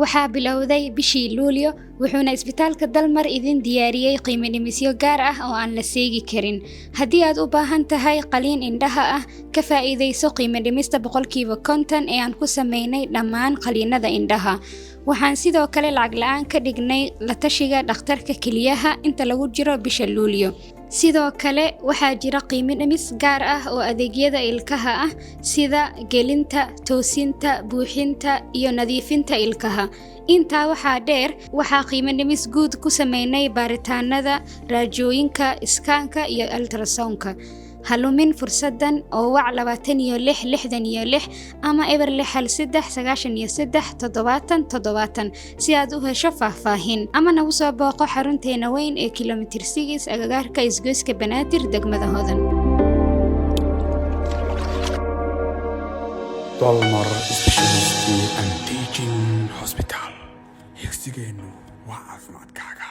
waxaa bilowday bishii Luulyo wuxuuna isbitaalka Dalmar idin diyaariyay qiimo dhimisyo gaar ah oo aan la seegi karin. Haddii aad u baahan tahay qaliin indhaha ah, ka faa'iidayso qiimo dhimista 50% ee aan ku sameynay dhammaan qaliinada indhaha. Waxaan sidoo kale lacag la'aan ka dhignay la tashiga dhakhtarka keliyaha inta lagu jiro bisha Luulyo. Sidoo kale waxaa jira qiimo dhimis gaar ah oo adeegyada ilkaha ah sida gelinta, toosinta, buuxinta iyo nadiifinta ilkaha. Intaa waxaa dheer, waxaa qiimo dhimis guud ku sameynay baaritaanada, raajooyinka, iskaanka iyo ultrasoundka. Halumin fursadan oo wac 2666 ama eber 63937 si aad u hesho faahfaahin ama nagu soo booqo xarunteena weyn ee kilomitir 6 agagaarka isgoyska Banaadir degmada Hodan. Dalmar Specialty and Teaching Hospital. Higsigeenu waa caafimaadkaaga.